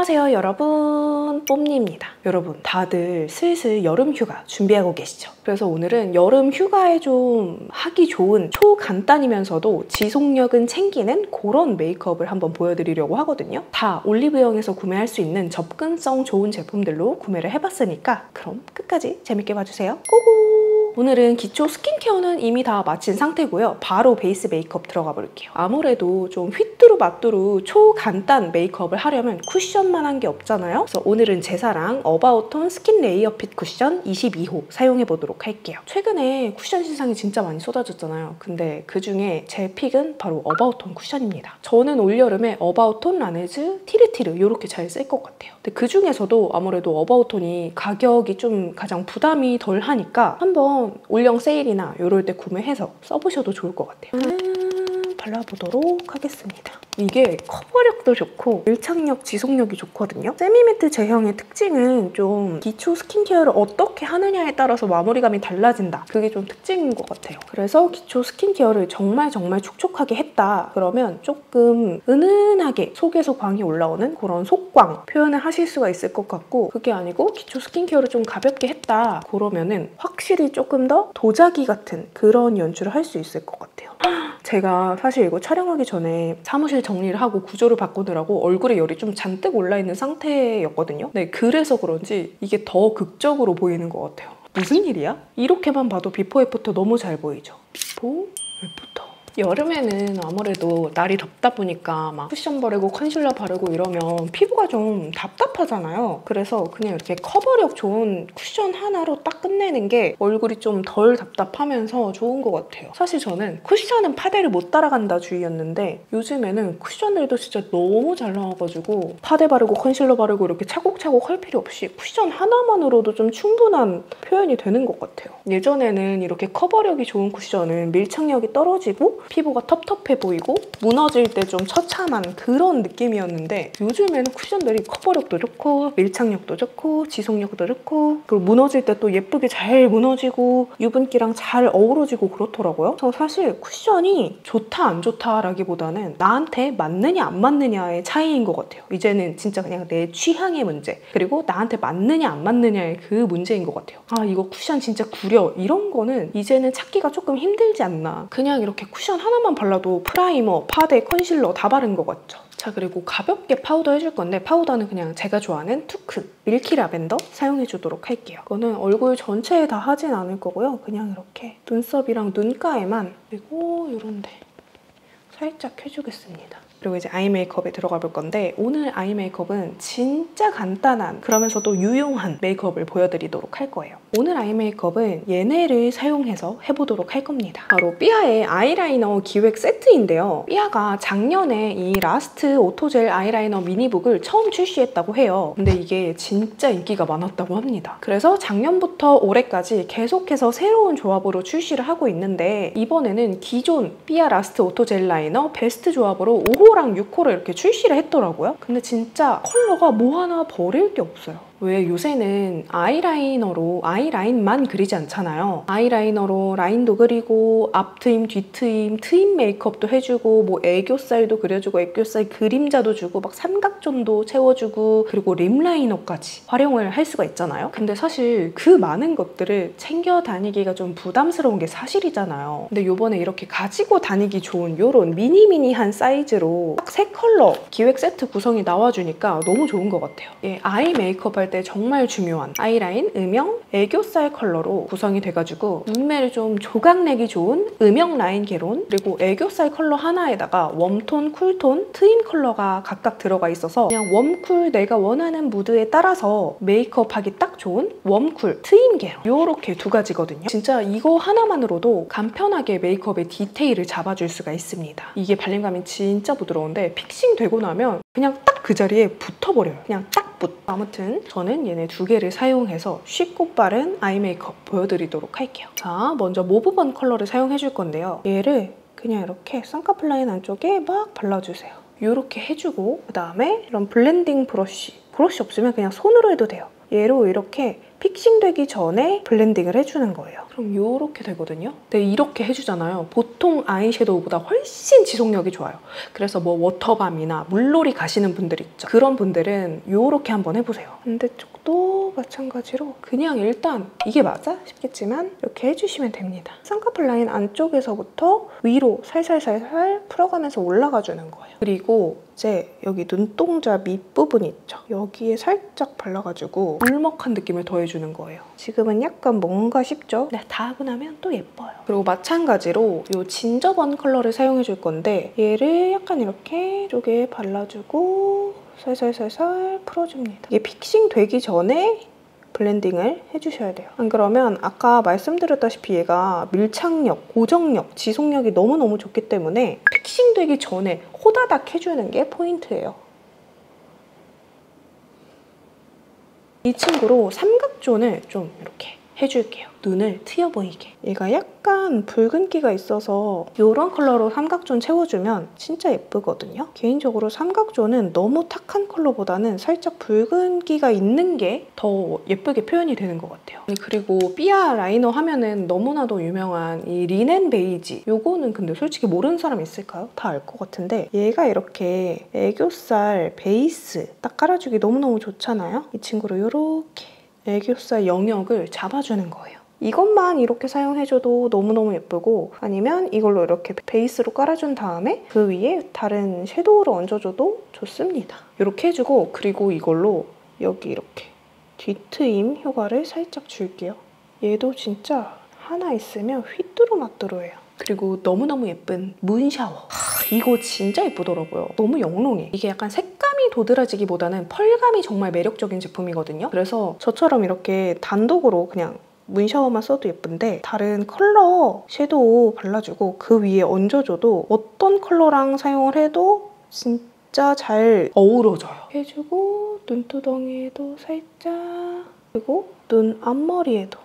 안녕하세요 여러분, 뽐니입니다. 여러분 다들 슬슬 여름 휴가 준비하고 계시죠? 그래서 오늘은 여름 휴가에 좀 하기 좋은 초간단이면서도 지속력은 챙기는 그런 메이크업을 한번 보여드리려고 하거든요. 다 올리브영에서 구매할 수 있는 접근성 좋은 제품들로 구매를 해봤으니까 그럼 끝까지 재밌게 봐주세요. 고고! 오늘은 기초 스킨케어는 이미 다 마친 상태고요. 바로 베이스 메이크업 들어가 볼게요. 아무래도 좀 휘뚜루마뚜루 초간단 메이크업을 하려면 쿠션만 한 게 없잖아요. 그래서 오늘은 제 사랑 어바웃톤 스킨 레이어 핏 쿠션 22호 사용해보도록 할게요. 최근에 쿠션 신상이 진짜 많이 쏟아졌잖아요. 근데 그중에 제 픽은 바로 어바웃톤 쿠션입니다. 저는 올여름에 어바웃톤 라네즈 티르티르 이렇게 잘 쓸 것 같아요. 근데 그중에서도 아무래도 어바웃톤이 가격이 좀 가장 부담이 덜 하니까 한번 올영 세일이나 이럴 때 구매해서 써보셔도 좋을 것 같아요. 발라보도록 하겠습니다. 이게 커버력도 좋고 밀착력, 지속력이 좋거든요. 세미매트 제형의 특징은 좀 기초 스킨케어를 어떻게 하느냐에 따라서 마무리감이 달라진다. 그게 좀 특징인 것 같아요. 그래서 기초 스킨케어를 정말 촉촉하게 했다. 그러면 조금 은은하게 속에서 광이 올라오는 그런 속광 표현을 하실 수가 있을 것 같고, 그게 아니고 기초 스킨케어를 좀 가볍게 했다. 그러면은 확실히 조금 더 도자기 같은 그런 연출을 할 수 있을 것 같아요. 제가 사실 이거 촬영하기 전에 사무실 정리를 하고 구조를 바꾸느라고 얼굴에 열이 좀 잔뜩 올라있는 상태였거든요. 네, 그래서 그런지 이게 더 극적으로 보이는 것 같아요. 무슨 일이야? 이렇게만 봐도 비포 애프터 너무 잘 보이죠? 비포 애프터. 여름에는 아무래도 날이 덥다 보니까 막 쿠션 바르고 컨실러 바르고 이러면 피부가 좀 답답하잖아요. 그래서 그냥 이렇게 커버력 좋은 쿠션 하나로 딱 끝내는 게 얼굴이 좀 덜 답답하면서 좋은 것 같아요. 사실 저는 쿠션은 파데를 못 따라간다 주의였는데 요즘에는 쿠션들도 진짜 너무 잘 나와가지고 파데 바르고 컨실러 바르고 이렇게 차곡차곡 할 필요 없이 쿠션 하나만으로도 좀 충분한 표현이 되는 것 같아요. 예전에는 이렇게 커버력이 좋은 쿠션은 밀착력이 떨어지고 피부가 텁텁해 보이고 무너질 때 좀 처참한 그런 느낌이었는데 요즘에는 쿠션들이 커버력도 좋고 밀착력도 좋고 지속력도 좋고 그리고 무너질 때 또 예쁘게 잘 무너지고 유분기랑 잘 어우러지고 그렇더라고요. 그래서 사실 쿠션이 좋다 안 좋다라기보다는 나한테 맞느냐 안 맞느냐의 차이인 것 같아요. 이제는 진짜 그냥 내 취향의 문제 그리고 나한테 맞느냐 안 맞느냐의 그 문제인 것 같아요. 아 이거 쿠션 진짜 구려 이런 거는 이제는 찾기가 조금 힘들지 않나. 그냥 이렇게 쿠션 하나만 발라도 프라이머, 파데, 컨실러 다 바른 것 같죠? 자 그리고 가볍게 파우더 해줄 건데 파우더는 그냥 제가 좋아하는 투크 밀키 라벤더 사용해주도록 할게요. 이거는 얼굴 전체에 다 하진 않을 거고요. 그냥 이렇게 눈썹이랑 눈가에만 그리고 이런데 살짝 해주겠습니다. 그리고 이제 아이 메이크업에 들어가 볼 건데 오늘 아이 메이크업은 진짜 간단한 그러면서도 유용한 메이크업을 보여드리도록 할 거예요. 오늘 아이 메이크업은 얘네를 사용해서 해보도록 할 겁니다. 바로 삐아의 아이라이너 기획 세트인데요. 삐아가 작년에 이 라스트 오토젤 아이라이너 미니북을 처음 출시했다고 해요. 근데 이게 진짜 인기가 많았다고 합니다. 그래서 작년부터 올해까지 계속해서 새로운 조합으로 출시를 하고 있는데 이번에는 기존 삐아 라스트 오토젤 라이너 베스트 조합으로 5호랑 6호를 이렇게 출시를 했더라고요. 근데 진짜 컬러가 뭐 하나 버릴 게 없어요. 왜 요새는 아이라이너로 아이라인만 그리지 않잖아요. 아이라이너로 라인도 그리고 앞트임, 뒤트임, 트임 메이크업도 해주고 뭐 애교살도 그려주고 애교살 그림자도 주고 막 삼각존도 채워주고 그리고 립 라이너까지 활용을 할 수가 있잖아요. 근데 사실 그 많은 것들을 챙겨 다니기가 좀 부담스러운 게 사실이잖아요. 근데 요번에 이렇게 가지고 다니기 좋은 요런 미니미니한 사이즈로 딱 3컬러 기획 세트 구성이 나와주니까 너무 좋은 것 같아요. 예, 아이 메이크업 할 때 정말 중요한 아이라인, 음영, 애교살 컬러로 구성이 돼가지고 눈매를 좀 조각내기 좋은 음영 라인 개론 그리고 애교살 컬러 하나에다가 웜톤, 쿨톤, 트임 컬러가 각각 들어가 있어서 그냥 웜쿨 내가 원하는 무드에 따라서 메이크업 하기 딱 좋은 웜쿨, 트임 개론 요렇게 두 가지거든요. 진짜 이거 하나만으로도 간편하게 메이크업의 디테일을 잡아줄 수가 있습니다. 이게 발림감이 진짜 부드러운데 픽싱 되고 나면 그냥 딱 그 자리에 붙어버려요. 그냥 딱 붙. 아무튼 저는 얘네 두 개를 사용해서 쉽고 빠른 아이 메이크업 보여드리도록 할게요. 자, 먼저 모브번 컬러를 사용해줄 건데요. 얘를 그냥 이렇게 쌍꺼풀 라인 안쪽에 막 발라주세요. 이렇게 해주고 그 다음에 이런 블렌딩 브러쉬 없으면 그냥 손으로 해도 돼요. 얘로 이렇게 픽싱되기 전에 블렌딩을 해주는 거예요. 그럼 이렇게 되거든요. 근데 이렇게 해주잖아요. 보통 아이섀도우보다 훨씬 지속력이 좋아요. 그래서 뭐 워터밤이나 물놀이 가시는 분들 있죠. 그런 분들은 이렇게 한번 해보세요. 반대쪽도 마찬가지로 그냥 일단 이게 맞아? 싶겠지만 이렇게 해주시면 됩니다. 쌍꺼풀 라인 안쪽에서부터 위로 살살살살 풀어가면서 올라가주는 거예요. 그리고 이제 여기 눈동자 밑부분 있죠? 여기에 살짝 발라가지고 울먹한 느낌을 더해주는 거예요. 지금은 약간 뭔가 싶죠? 네, 다 하고 나면 또 예뻐요. 그리고 마찬가지로 이 진저번 컬러를 사용해줄 건데 얘를 약간 이렇게 쪽에 발라주고 살살살살 풀어줍니다. 이게 픽싱 되기 전에 블렌딩을 해주셔야 돼요. 안 그러면 아까 말씀드렸다시피 얘가 밀착력, 고정력, 지속력이 너무너무 좋기 때문에 픽싱 되기 전에 호다닥 해주는 게 포인트예요. 이 친구로 삼각존을 좀 이렇게 해줄게요. 눈을 트여 보이게. 얘가 약간 붉은기가 있어서 이런 컬러로 삼각존 채워주면 진짜 예쁘거든요. 개인적으로 삼각존은 너무 탁한 컬러보다는 살짝 붉은기가 있는 게 더 예쁘게 표현이 되는 것 같아요. 그리고 삐아 라이너 하면은 너무나도 유명한 이 리넨 베이지. 요거는 근데 솔직히 모르는 사람 있을까요? 다 알 것 같은데 얘가 이렇게 애교살 베이스 딱 깔아주기 너무너무 좋잖아요. 이 친구로 이렇게 애교살 영역을 잡아주는 거예요. 이것만 이렇게 사용해줘도 너무너무 예쁘고 아니면 이걸로 이렇게 베이스로 깔아준 다음에 그 위에 다른 섀도우를 얹어줘도 좋습니다. 이렇게 해주고 그리고 이걸로 여기 이렇게 뒤트임 효과를 살짝 줄게요. 얘도 진짜 하나 있으면 휘뚜루마뚜루해요. 그리고 너무너무 예쁜 문샤워. 이거 진짜 예쁘더라고요. 너무 영롱해. 이게 약간 색감이 도드라지기보다는 펄감이 정말 매력적인 제품이거든요. 그래서 저처럼 이렇게 단독으로 그냥 문샤워만 써도 예쁜데 다른 컬러 섀도우 발라주고 그 위에 얹어줘도 어떤 컬러랑 사용을 해도 진짜 잘 어우러져요. 해주고 눈두덩이에도 살짝 그리고 눈 앞머리에도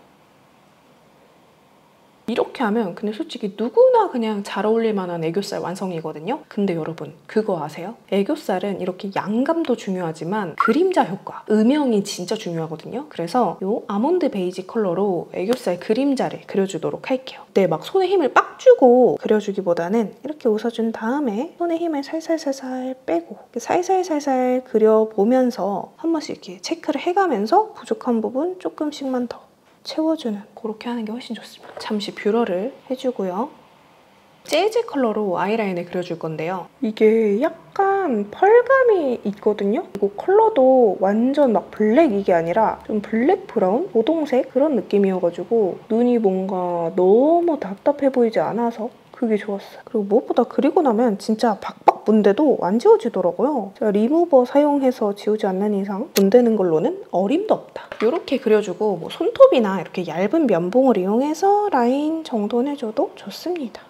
이렇게 하면 근데 솔직히 누구나 그냥 잘 어울릴 만한 애교살 완성이거든요. 근데 여러분 그거 아세요? 애교살은 이렇게 양감도 중요하지만 그림자 효과, 음영이 진짜 중요하거든요. 그래서 이 아몬드 베이지 컬러로 애교살 그림자를 그려주도록 할게요. 네, 막 손에 힘을 빡 주고 그려주기보다는 이렇게 웃어준 다음에 손에 힘을 살살살살 빼고 살살살살 그려보면서 한 번씩 이렇게 체크를 해가면서 부족한 부분 조금씩만 더 채워주는 그렇게 하는 게 훨씬 좋습니다. 잠시 뷰러를 해주고요. 재즈 컬러로 아이라인을 그려줄 건데요. 이게 약간 펄감이 있거든요. 그리고 컬러도 완전 막 블랙 이게 아니라 좀 블랙 브라운? 고동색 그런 느낌이어가지고 눈이 뭔가 너무 답답해 보이지 않아서 그게 좋았어요. 그리고 무엇보다 그리고 나면 진짜 박박 문대도 안 지워지더라고요. 제가 리무버 사용해서 지우지 않는 이상 문대는 걸로는 어림도 없다. 이렇게 그려주고 뭐 손톱이나 이렇게 얇은 면봉을 이용해서 라인 정돈해줘도 좋습니다.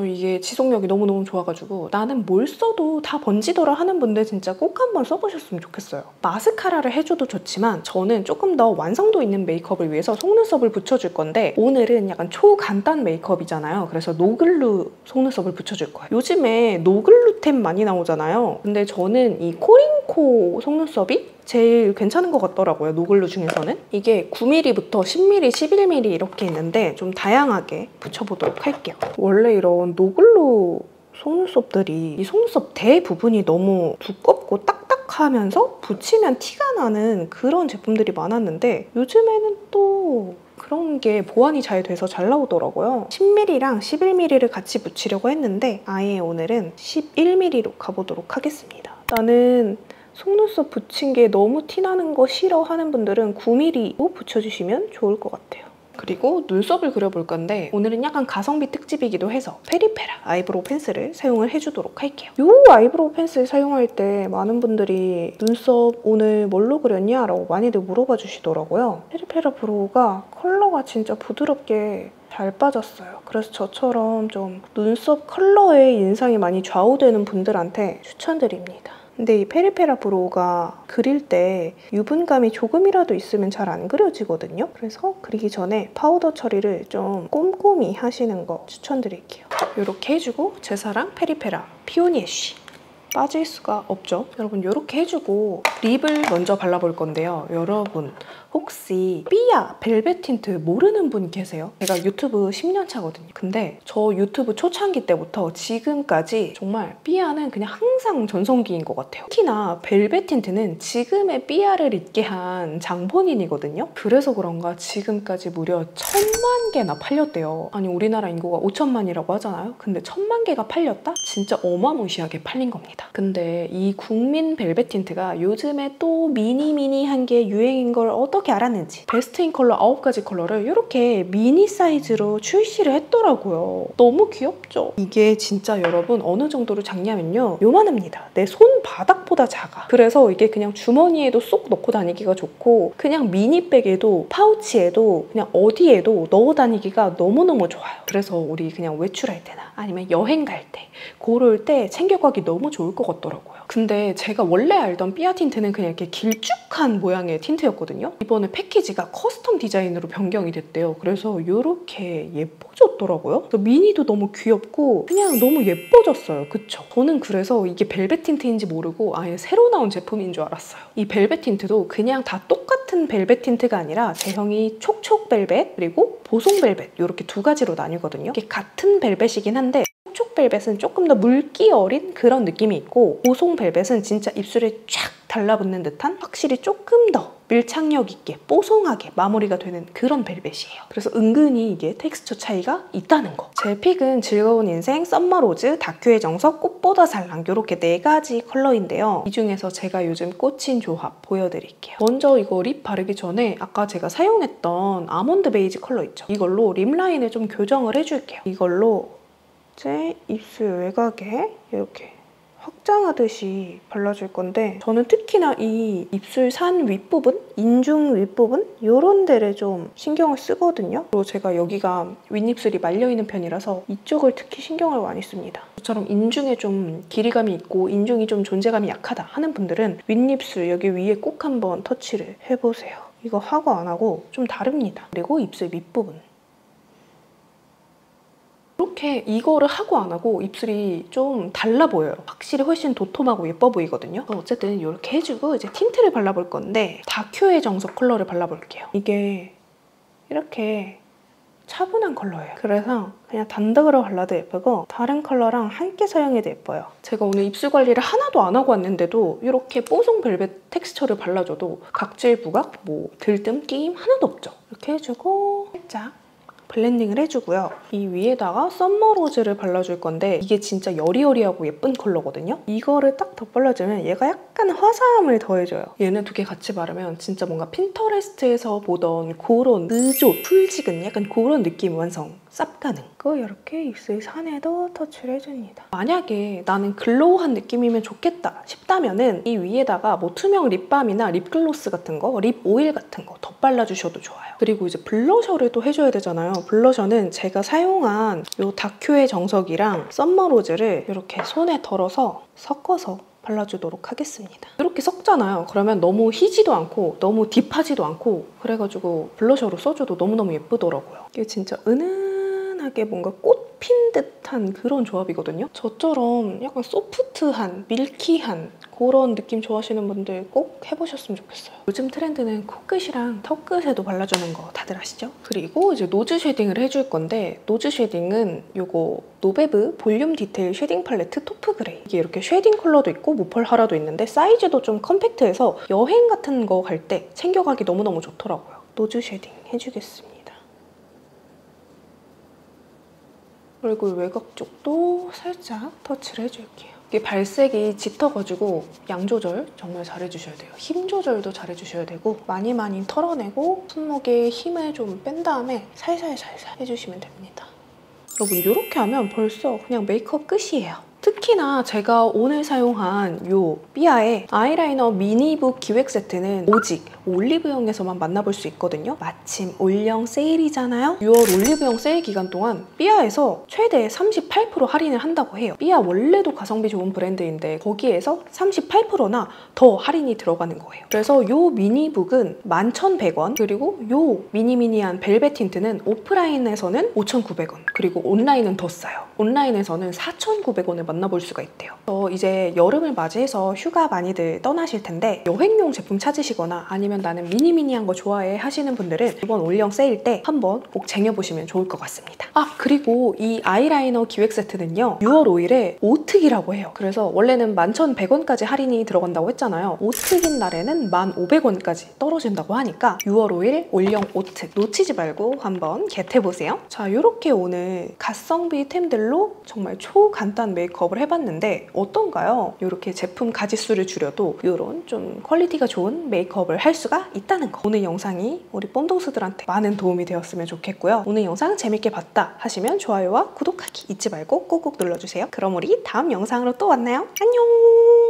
이게 지속력이 너무너무 좋아가지고 나는 뭘 써도 다 번지더라 하는 분들 진짜 꼭 한번 써보셨으면 좋겠어요. 마스카라를 해줘도 좋지만 저는 조금 더 완성도 있는 메이크업을 위해서 속눈썹을 붙여줄 건데 오늘은 약간 초간단 메이크업이잖아요. 그래서 노글루 속눈썹을 붙여줄 거예요. 요즘에 노글루템 많이 나오잖아요. 근데 저는 이 코링코 속눈썹이 제일 괜찮은 것 같더라고요. 노글루 중에서는. 이게 9mm부터 10mm, 11mm 이렇게 있는데 좀 다양하게 붙여보도록 할게요. 원래 이런 노글루 속눈썹들이 이 속눈썹 대부분이 너무 두껍고 딱딱하면서 붙이면 티가 나는 그런 제품들이 많았는데 요즘에는 또 그런 게 보완이 잘 돼서 잘 나오더라고요. 10mm랑 11mm를 같이 붙이려고 했는데 아예 오늘은 11mm로 가보도록 하겠습니다. 나는 속눈썹 붙인 게 너무 티나는 거 싫어 하는 분들은 9mm로 붙여주시면 좋을 것 같아요. 그리고 눈썹을 그려볼 건데 오늘은 약간 가성비 특집이기도 해서 페리페라 아이브로우 펜슬을 사용을 해주도록 할게요. 이 아이브로우 펜슬 사용할 때 많은 분들이 눈썹 오늘 뭘로 그렸냐? 라고 많이들 물어봐 주시더라고요. 페리페라 브로우가 컬러가 진짜 부드럽게 잘 빠졌어요. 그래서 저처럼 좀 눈썹 컬러에 인상이 많이 좌우되는 분들한테 추천드립니다. 근데 이 페리페라 브로우가 그릴 때 유분감이 조금이라도 있으면 잘 안 그려지거든요. 그래서 그리기 전에 파우더 처리를 좀 꼼꼼히 하시는 거 추천드릴게요. 이렇게 해주고 제 사랑 페리페라 피오니 애쉬 빠질 수가 없죠. 여러분 이렇게 해주고 립을 먼저 발라볼 건데요. 여러분 혹시 삐아 벨벳 틴트 모르는 분 계세요? 제가 유튜브 10년 차거든요. 근데 저 유튜브 초창기 때부터 지금까지 정말 삐아는 그냥 항상 전성기인 것 같아요. 특히나 벨벳 틴트는 지금의 삐아를 잊게 한 장본인이거든요. 그래서 그런가 지금까지 무려 1000만 개나 팔렸대요. 아니 우리나라 인구가 5천만이라고 하잖아요. 근데 1000만 개가 팔렸다? 진짜 어마무시하게 팔린 겁니다. 근데 이 국민 벨벳 틴트가 요즘에 또 미니미니한 게 유행인 걸 어떻게 알았는지 베스트인 컬러 9가지 컬러를 이렇게 미니 사이즈로 출시를 했더라고요. 너무 귀엽죠? 이게 진짜 여러분 어느 정도로 작냐면요. 요만합니다. 내 손바닥보다 작아. 그래서 이게 그냥 주머니에도 쏙 넣고 다니기가 좋고 그냥 미니백에도 파우치에도 그냥 어디에도 넣어 다니기가 너무너무 좋아요. 그래서 우리 그냥 외출할 때나 아니면 여행 갈 때 그럴 때 챙겨가기 너무 좋을 것 같더라고요. 근데 제가 원래 알던 삐아 틴트는 그냥 이렇게 길쭉한 모양의 틴트였거든요. 이번에 패키지가 커스텀 디자인으로 변경이 됐대요. 그래서 이렇게 예뻐졌더라고요. 그래서 미니도 너무 귀엽고 그냥 너무 예뻐졌어요. 그쵸? 저는 그래서 이게 벨벳 틴트인지 모르고 아예 새로 나온 제품인 줄 알았어요. 이 벨벳 틴트도 그냥 다 똑같은 벨벳 틴트가 아니라 제형이 촉촉 벨벳 그리고 보송 벨벳 이렇게 두 가지로 나뉘거든요. 이게 같은 벨벳이긴 한데 촉촉 벨벳은 조금 더 물기 어린 그런 느낌이 있고 보송 벨벳은 진짜 입술에 쫙 달라붙는 듯한 확실히 조금 더 밀착력 있게 뽀송하게 마무리가 되는 그런 벨벳이에요. 그래서 은근히 이게 텍스처 차이가 있다는 거. 제 픽은 즐거운 인생, 썸머로즈, 다큐의 정석, 꽃보다 살랑 이렇게 4가지 컬러인데요. 이 중에서 제가 요즘 꽂힌 조합 보여드릴게요. 먼저 이거 립 바르기 전에 아까 제가 사용했던 아몬드 베이지 컬러 있죠? 이걸로 립 라인을 좀 교정을 해줄게요. 이걸로 제 입술 외곽에 이렇게 확장하듯이 발라줄 건데 저는 특히나 이 입술 산 윗부분, 인중 윗부분 이런 데를 좀 신경을 쓰거든요. 그리고 제가 여기가 윗입술이 말려있는 편이라서 이쪽을 특히 신경을 많이 씁니다. 저처럼 인중에 좀 길이감이 있고 인중이 좀 존재감이 약하다 하는 분들은 윗입술 여기 위에 꼭 한번 터치를 해보세요. 이거 하고 안 하고 좀 다릅니다. 그리고 입술 밑부분. 이렇게 이거를 하고 안 하고 입술이 좀 달라 보여요. 확실히 훨씬 도톰하고 예뻐 보이거든요. 어쨌든 이렇게 해주고 이제 틴트를 발라볼 건데 다큐의 정석 컬러를 발라볼게요. 이게 이렇게 차분한 컬러예요. 그래서 그냥 단독으로 발라도 예쁘고 다른 컬러랑 함께 사용해도 예뻐요. 제가 오늘 입술 관리를 하나도 안 하고 왔는데도 이렇게 뽀송 벨벳 텍스처를 발라줘도 각질 부각, 뭐 들뜸, 끼임 하나도 없죠. 이렇게 해주고 살짝 블렌딩을 해주고요. 이 위에다가 썸머로즈를 발라줄 건데 이게 진짜 여리여리하고 예쁜 컬러거든요. 이거를 딱 덧발라주면 얘가 약간 화사함을 더해줘요. 얘네 두 개 같이 바르면 진짜 뭔가 핀터레스트에서 보던 그런 느조, 풀지근 약간 그런 느낌 완성. 쌉 가능. 그거 이렇게 입술 산에도 터치를 해줍니다. 만약에 나는 글로우한 느낌이면 좋겠다 싶다면은 이 위에다가 뭐 투명 립밤이나 립글로스 같은 거, 립 오일 같은 거 덧발라주셔도 좋아요. 그리고 이제 블러셔를 또 해줘야 되잖아요. 블러셔는 제가 사용한 이 다큐의 정석이랑 썸머로즈를 이렇게 손에 덜어서 섞어서 발라주도록 하겠습니다. 이렇게 섞잖아요. 그러면 너무 희지도 않고 너무 딥하지도 않고 그래가지고 블러셔로 써줘도 너무너무 예쁘더라고요. 이게 진짜 은은하게 뭔가 꽃 핀 듯한 그런 조합이거든요. 저처럼 약간 소프트한, 밀키한 그런 느낌 좋아하시는 분들 꼭 해보셨으면 좋겠어요. 요즘 트렌드는 코끝이랑 턱끝에도 발라주는 거 다들 아시죠? 그리고 이제 노즈 쉐딩을 해줄 건데 노즈 쉐딩은 요거 노베브 볼륨 디테일 쉐딩 팔레트 토프 그레이. 이게 이렇게 쉐딩 컬러도 있고 무펄 하라도 있는데 사이즈도 좀 컴팩트해서 여행 같은 거 갈 때 챙겨가기 너무너무 좋더라고요. 노즈 쉐딩 해주겠습니다. 얼굴 외곽 쪽도 살짝 터치를 해줄게요. 이게 발색이 짙어가지고 양 조절 정말 잘해주셔야 돼요. 힘 조절도 잘해주셔야 되고 많이 털어내고 손목에 힘을 좀 뺀 다음에 살살살살 해주시면 됩니다. 여러분 이렇게 하면 벌써 그냥 메이크업 끝이에요. 특히나 제가 오늘 사용한 이 삐아의 아이라이너 미니북 기획 세트는 오직 올리브영에서만 만나볼 수 있거든요. 마침 올영 세일이잖아요. 6월 올리브영 세일 기간 동안 삐아에서 최대 38% 할인을 한다고 해요. 삐아 원래도 가성비 좋은 브랜드인데 거기에서 38%나 더 할인이 들어가는 거예요. 그래서 이 미니북은 11,100원 그리고 이 미니미니한 벨벳 틴트는 오프라인에서는 5,900원 그리고 온라인은 더 싸요. 온라인에서는 4,900원에 만나볼 수가 있대요. 이제 여름을 맞이해서 휴가 많이들 떠나실 텐데 여행용 제품 찾으시거나 아니면 나는 미니미니한 거 좋아해 하시는 분들은 이번 올영 세일 때 한번 꼭 쟁여보시면 좋을 것 같습니다. 그리고 이 아이라이너 기획 세트는요 6월 5일에 오특이라고 해요. 그래서 원래는 11,100원까지 할인이 들어간다고 했잖아요. 오특인 날에는 1,500원까지 떨어진다고 하니까 6월 5일 올영 오특 놓치지 말고 한번 겟해보세요. 자, 이렇게 오늘 가성비 템들로 정말 초간단 메이크업을 해봤는데 어떤가요? 이렇게 제품 가짓수를 줄여도 이런 좀 퀄리티가 좋은 메이크업을 할 수가 있다는 거. 오늘 영상이 우리 뽐동스들한테 많은 도움이 되었으면 좋겠고요. 오늘 영상 재밌게 봤다 하시면 좋아요와 구독하기 잊지 말고 꾹꾹 눌러주세요. 그럼 우리 다음 영상으로 또 만나요. 안녕!